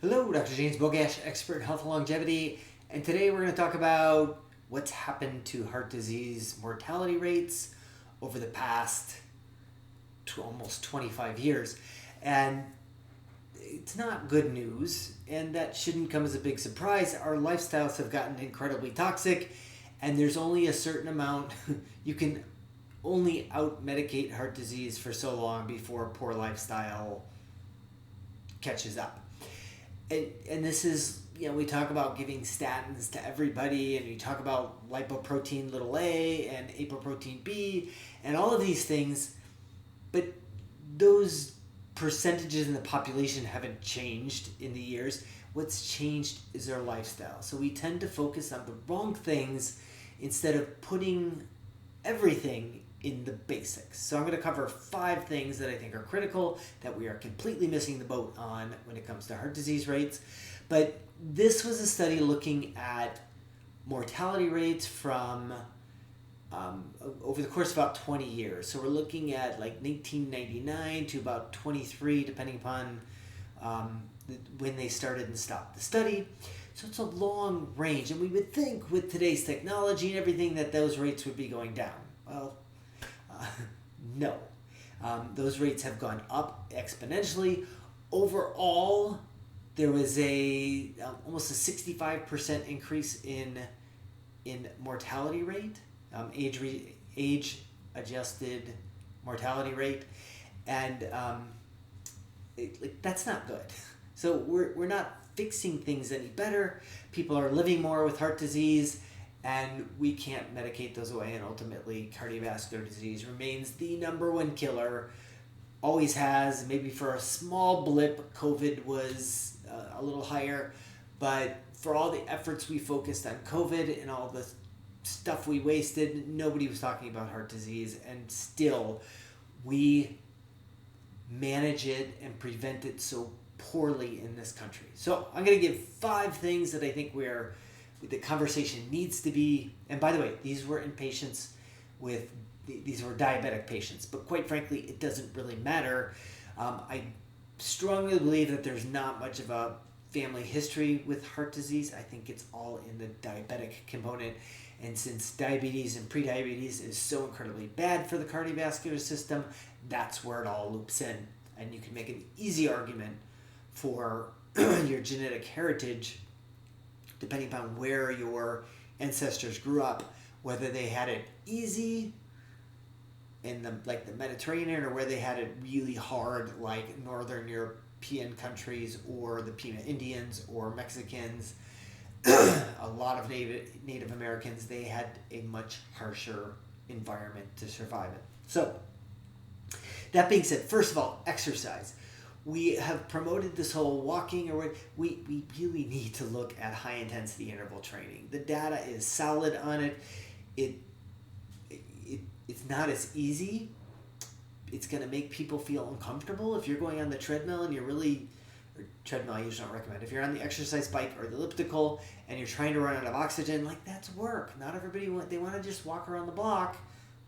Hello, Dr. James Bogash, expert in health and longevity, and today we're going to talk about what's happened to heart disease mortality rates over the past almost 25 years. And it's not good news, and that shouldn't come as a big surprise. Our lifestyles have gotten incredibly toxic, and there's only a certain amount you can only out medicate heart disease for so long before poor lifestyle catches up. And this is, we talk about giving statins to everybody, and we talk about lipoprotein little a and apoprotein B and all of these things, but those percentages in the population haven't changed in the years. What's changed is our lifestyle. So we tend to focus on the wrong things instead of putting everything in the basics. So I'm going to cover 5 things that I think are critical that we are completely missing the boat on when it comes to heart disease rates. But this was a study looking at mortality rates from over the course of about 20 years. So we're looking at like 1999 to about 23, depending upon when they started and stopped the study. So it's a long range, and we would think with today's technology and everything that those rates would be going down. Well, no. Those rates have gone up exponentially. Overall, there was almost a 65% increase in mortality rate, age adjusted mortality rate, and that's not good. So we're not fixing things any better. People are living more with heart disease, and we can't medicate those away, and ultimately cardiovascular disease remains the number one killer. Always has. Maybe for a small blip, COVID was a little higher, but for all the efforts we focused on COVID and all the stuff we wasted, nobody was talking about heart disease, and still we manage it and prevent it so poorly in this country. So I'm going to give 5 things that I think the conversation needs to be. And by the way, these were in patients these were diabetic patients, but quite frankly, it doesn't really matter. I strongly believe that there's not much of a family history with heart disease. I think it's all in the diabetic component. And since diabetes and prediabetes is so incredibly bad for the cardiovascular system, that's where it all loops in. And you can make an easy argument for your genetic heritage, depending upon where your ancestors grew up, whether they had it easy in the Mediterranean, or where they had it really hard like Northern European countries, or the Pima Indians or Mexicans. A lot of Native Americans, they had a much harsher environment to survive in. So that being said, first of all, exercise. We have promoted this whole walking, or we really need to look at high intensity interval training. The data is solid on it. It's not as easy. It's going to make people feel uncomfortable. If you're going on the treadmill and treadmill I usually don't recommend. If you're on the exercise bike or the elliptical and you're trying to run out of oxygen, that's work. Not everybody they want to just walk around the block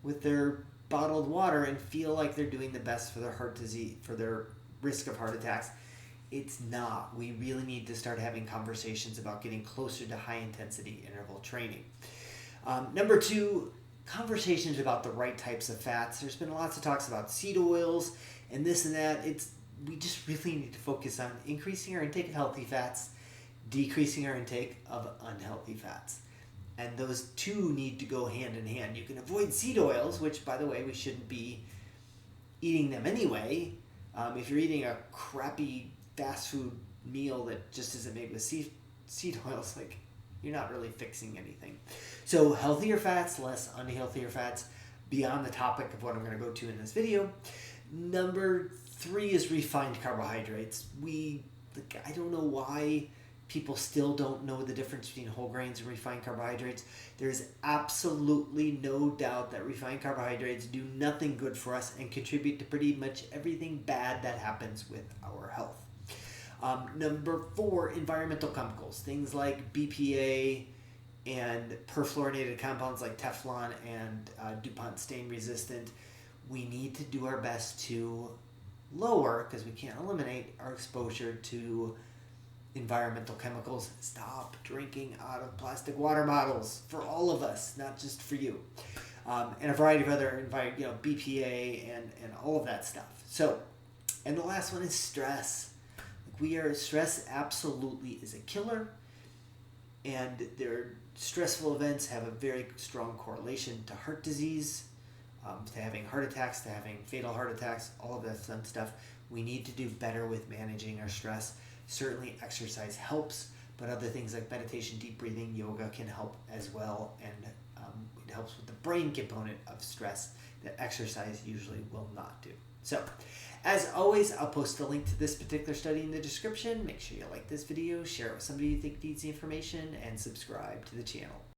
with their bottled water and feel like they're doing the best for their heart disease, for their risk of heart attacks. It's not. We really need to start having conversations about getting closer to high intensity interval training. Number 2, conversations about the right types of fats. There's been lots of talks about seed oils and this and that. We just really need to focus on increasing our intake of healthy fats, decreasing our intake of unhealthy fats. And those two need to go hand in hand. You can avoid seed oils, which, by the way, we shouldn't be eating them anyway. If you're eating a crappy fast food meal that just isn't made with seed oils, you're not really fixing anything. So healthier fats, less unhealthier fats, beyond the topic of what I'm going to go to in this video. Number 3 is refined carbohydrates. I don't know why people still don't know the difference between whole grains and refined carbohydrates. There's absolutely no doubt that refined carbohydrates do nothing good for us and contribute to pretty much everything bad that happens with our health. Number 4, environmental chemicals. Things like BPA and perfluorinated compounds like Teflon and DuPont stain resistant. We need to do our best to lower, because we can't eliminate, our exposure to environmental chemicals. Stop drinking out of plastic water bottles for all of us, not just for you. And a variety of other, BPA and all of that stuff. So, and the last one is stress. Stress absolutely is a killer, and their stressful events have a very strong correlation to heart disease, to having heart attacks, to having fatal heart attacks, all of that fun stuff. We need to do better with managing our stress. Certainly exercise helps, but other things like meditation, deep breathing, yoga can help as well, and it helps with the brain component of stress that exercise usually will not do. So, as always, I'll post a link to this particular study in the description. Make sure you like this video, share it with somebody you think needs the information, and subscribe to the channel.